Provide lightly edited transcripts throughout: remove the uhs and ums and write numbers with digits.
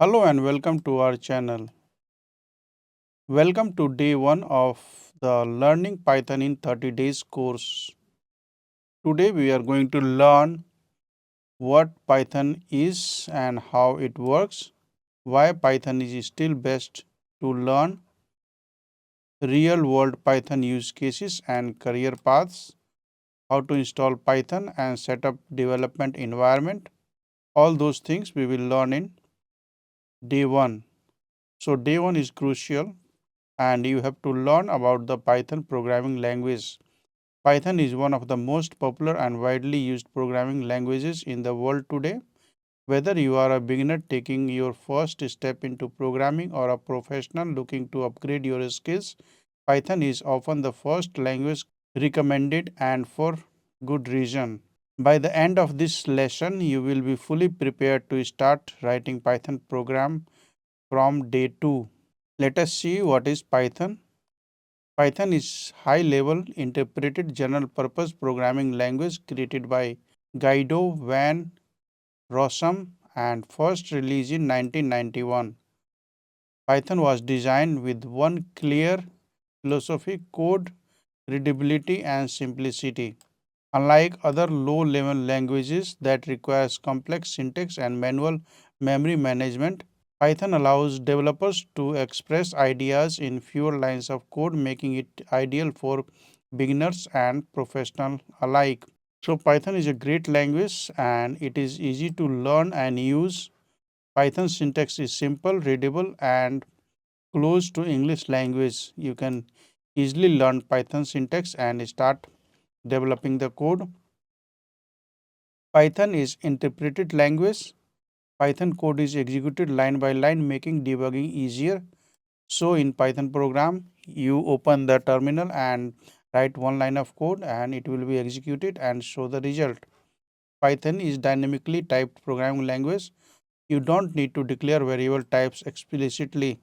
Hello and welcome to our channel. Welcome to day 1 of the Learning Python in 30 Days course. Today we are going to learn what Python is and how it works, why Python is still best to learn, real world Python use cases and career paths, how to install Python and set up development environment. All those things we will learn in day 1. So day 1 is crucial and you have to learn about the Python programming language. Python is one of the most popular and widely used programming languages in the world today. Whether you are a beginner taking your first step into programming or a professional looking to upgrade your skills, Python is often the first language recommended and for good reason. By the end of this lesson, you will be fully prepared to start writing Python program from day 2. Let us see what is Python. Python is high-level interpreted general-purpose programming language created by Guido van Rossum and first released in 1991. Python was designed with one clear philosophy: code readability and simplicity. Unlike other low-level languages that requires complex syntax and manual memory management, Python allows developers to express ideas in fewer lines of code, making it ideal for beginners and professionals alike. So Python is a great language and it is easy to learn and use. Python syntax is simple, readable and close to English language. You can easily learn Python syntax and start developing the code. Python is interpreted language. Python code is executed line by line, making debugging easier. So in Python program, you open the terminal and write one line of code and it will be executed and show the result. Python is dynamically typed programming language. You don't need to declare variable types explicitly.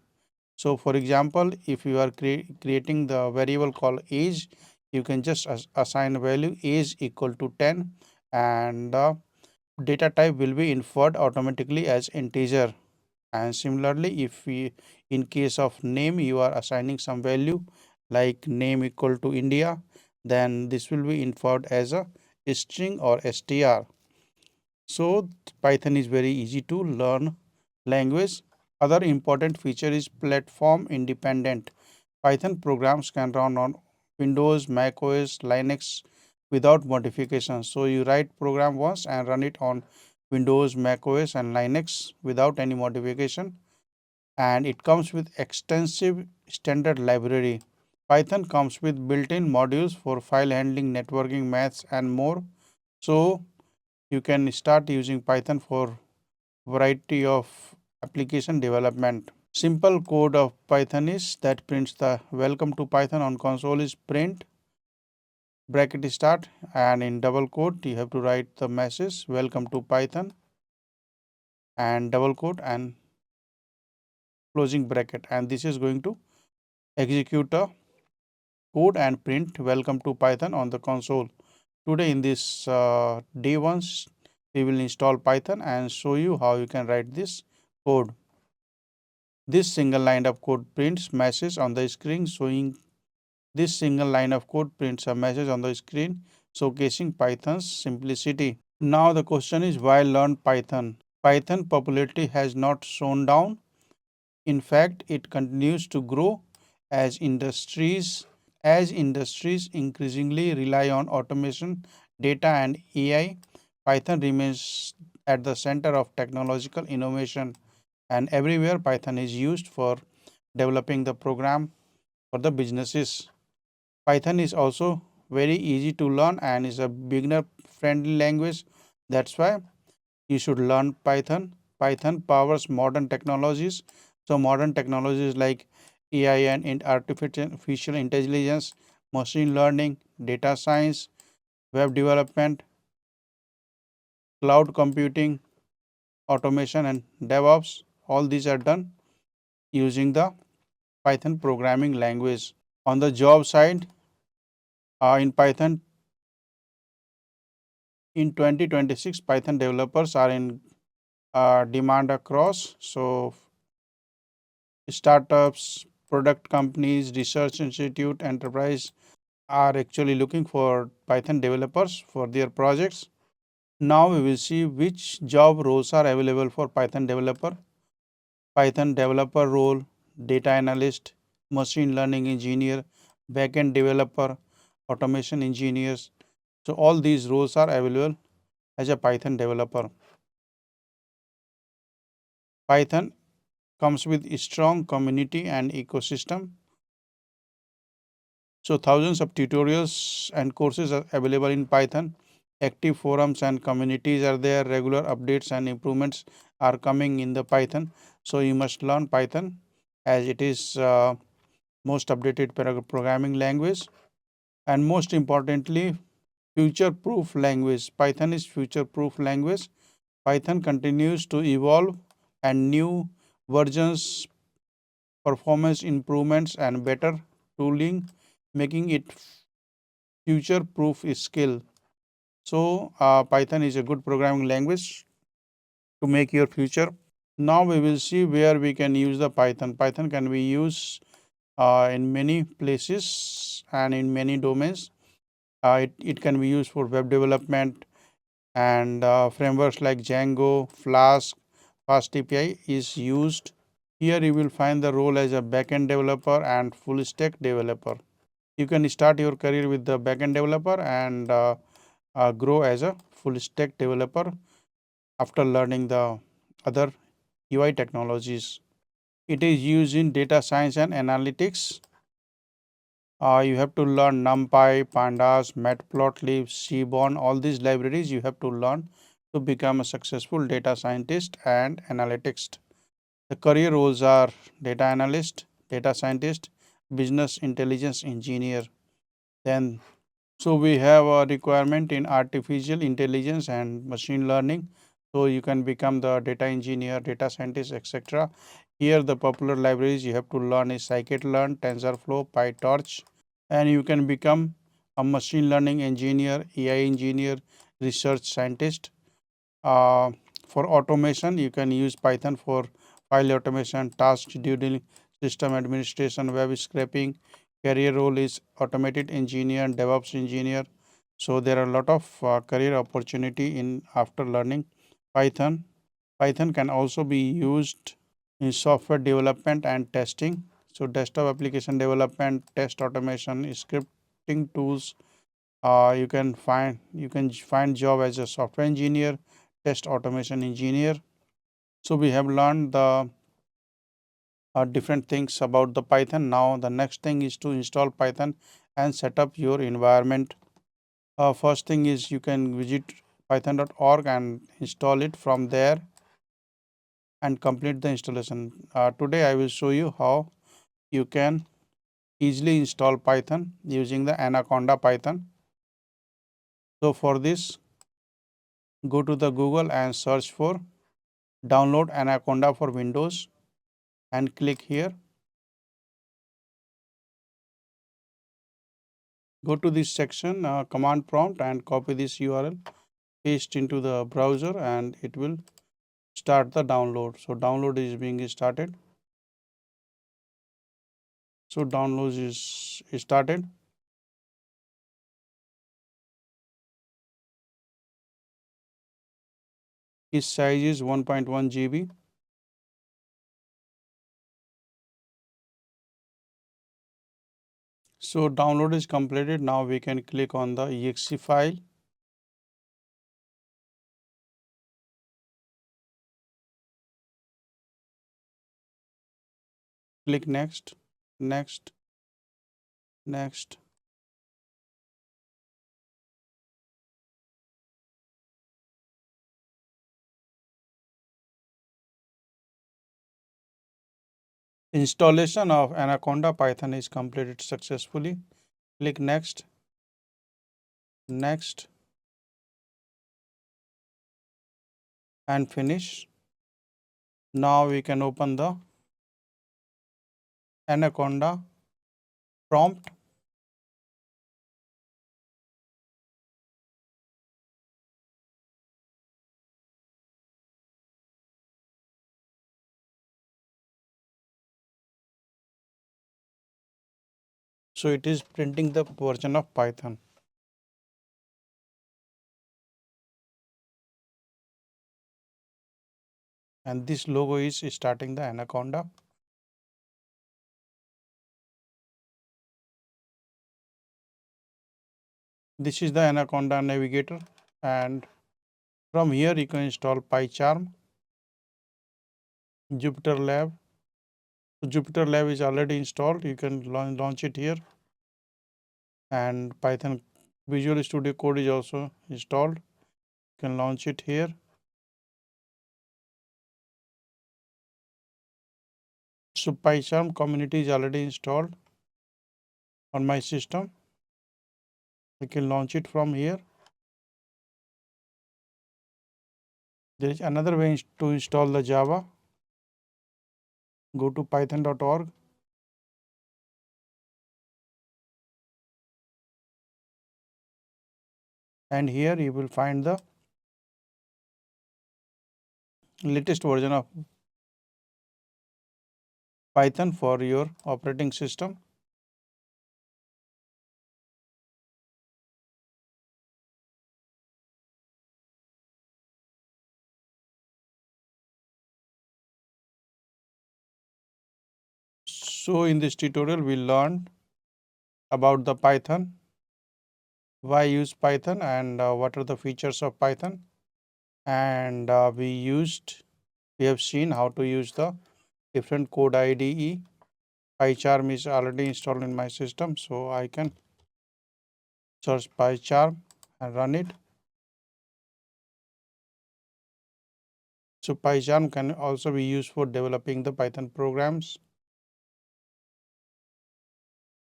So for example, if you are creating the variable called age, you can just assign value age equal to 10 and the data type will be inferred automatically as integer. And similarly, if we in case of name you are assigning some value like name equal to India, then this will be inferred as a string or str. So Python is very easy to learn language. Other important feature is platform independent. Python programs can run on Windows, Mac OS, Linux without modification. So you write program once and run it on Windows, Mac OS and Linux without any modification, and it comes with extensive standard library. Python comes with built-in modules for file handling, networking, maths and more. So you can start using Python for variety of application development. Simple code of Python is that prints the welcome to Python on console is print bracket start, and in double quote you have to write the message welcome to Python and double quote and closing bracket, and this is going to execute a code and print welcome to Python on the console. Today in this day ones we will install Python and show you how you can write this code. This single line of code prints message on the screen showing this single line of code prints a message on the screen showcasing Python's simplicity. Now the question is, why learn Python? Python popularity has not shown down. In fact, it continues to grow as industries increasingly rely on automation, data and AI. Python remains at the center of technological innovation, and everywhere Python is used for developing the program for the businesses. Python is also very easy to learn and is a beginner friendly language. That's why you should learn Python. Python powers modern technologies. So modern technologies like AI and artificial intelligence, machine learning, data science, web development, cloud computing, automation and DevOps, all these are done using the Python programming language. On the job side, in Python in 2026, Python developers are in demand across. So startups, product companies, research institute, enterprise are actually looking for Python developers for their projects. Now we will see which job roles are available for Python developer. Python developer role, data analyst, machine learning engineer, backend developer, automation engineers. So all these roles are available as a Python developer. Python comes with a strong community and ecosystem. So thousands of tutorials and courses are available in Python. Active forums and communities are there. Regular updates and improvements are coming in the Python. So you must learn Python as it is most updated programming language, and most importantly, future proof language. Python is future proof language. Python continues to evolve and new versions, performance improvements and better tooling, making it future proof skill. So Python is a good programming language to make your future. Now we will see where we can use the Python. Python can be used in many places and in many domains. It can be used for web development, and frameworks like Django, Flask, Fast API is used. Here you will find the role as a backend developer and full stack developer. You can start your career with the backend developer and grow as a full stack developer after learning the other UI technologies. It is used in data science and analytics. You have to learn NumPy, Pandas, Matplotlib, Seaborn, all these libraries you have to learn to become a successful data scientist and analytics. The career roles are data analyst, data scientist, business intelligence engineer. Then, so we have a requirement in artificial intelligence and machine learning. So you can become the data engineer, data scientist, etc. Here the popular libraries you have to learn is scikit-learn, TensorFlow, PyTorch, and you can become a machine learning engineer, AI engineer, research scientist. Uh, for automation, you can use Python for file automation, task scheduling, system administration, web scraping. Career role is automated engineer and DevOps engineer. So there are a lot of career opportunity in after learning Python. Python can also be used in software development and testing. So desktop application development, test automation, scripting tools. You can find job as a software engineer, test automation engineer. So we have learned the different things about the Python. Now the next thing is to install Python and set up your environment. First thing is you can visit python.org and install it from there and complete the installation. Today I will show you how you can easily install Python using the Anaconda Python. So for this, go to the Google and search for download Anaconda for Windows and click here. Go to this section, command prompt, and copy this URL, paste into the browser, and it will start the download. So download is being started. So download is started. Its size is 1.1 GB. So download is completed. Now we can click on the exe file. Click next, next, next. Installation of Anaconda Python is completed successfully. Click next, next, and finish. Now we can open the Anaconda prompt. So it is printing the version of Python. And this logo is starting the anaconda. This is the anaconda navigator, and from here you can install PyCharm, Jupyter Lab. So Jupyter Lab is already installed. You can launch it here, and Python Visual Studio Code is also installed. You can launch it here. So PyCharm community is already installed on my system. I can launch it from here. There is another way to install the Java. Go to python.org. And here you will find the latest version of Python for your operating system. So in this tutorial we learned about the Python, why use Python, and what are the features of Python. And we have seen how to use the different code IDE. PyCharm is already installed in my system, so I can search PyCharm and run it. So PyCharm can also be used for developing the Python programs.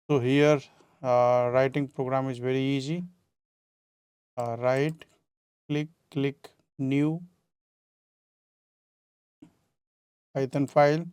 So here writing program is very easy. Right click new Python file.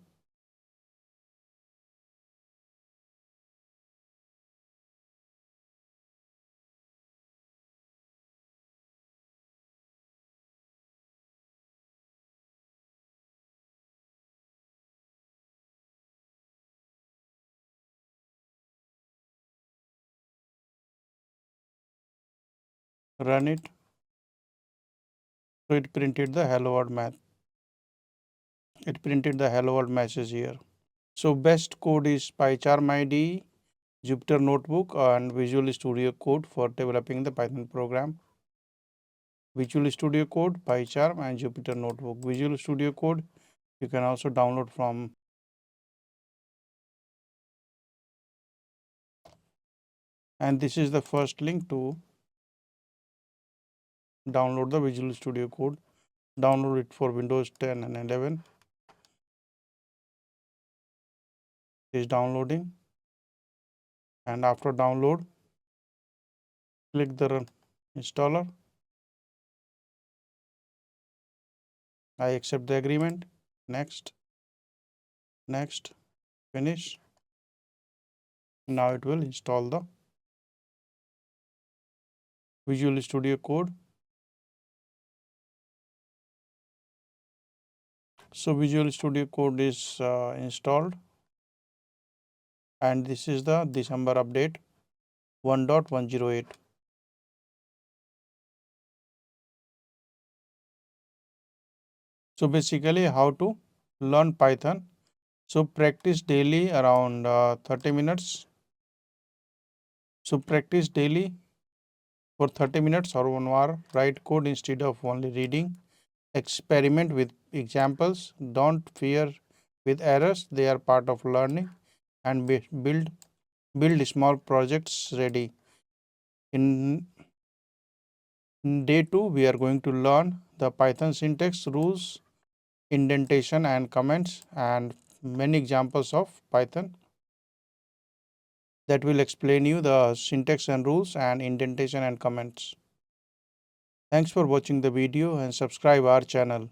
Run it. So it printed the hello world math. It printed the hello world message here. So best code is PyCharm IDE, Jupyter Notebook, and Visual Studio Code for developing the Python program. Visual Studio Code, PyCharm, and Jupyter Notebook. Visual Studio Code you can also download from. And this is the first link to download the Visual Studio Code. Download it for Windows 10 and 11. It is downloading. And after download, click the run installer. I accept the agreement. Next, finish. Now it will install the Visual Studio Code. So Visual Studio Code is installed, and this is the December update 1.108. So basically how to learn Python. So practice daily around 30 minutes. So practice daily for 30 minutes or 1 hour. Write code instead of only reading. Experiment with examples. Don't fear with errors. They are part of learning. And build small projects ready. In day 2, we are going to learn the Python syntax, rules, indentation and comments, and many examples of Python that will explain you the syntax and rules and indentation and comments. Thanks for watching the video and subscribe our channel.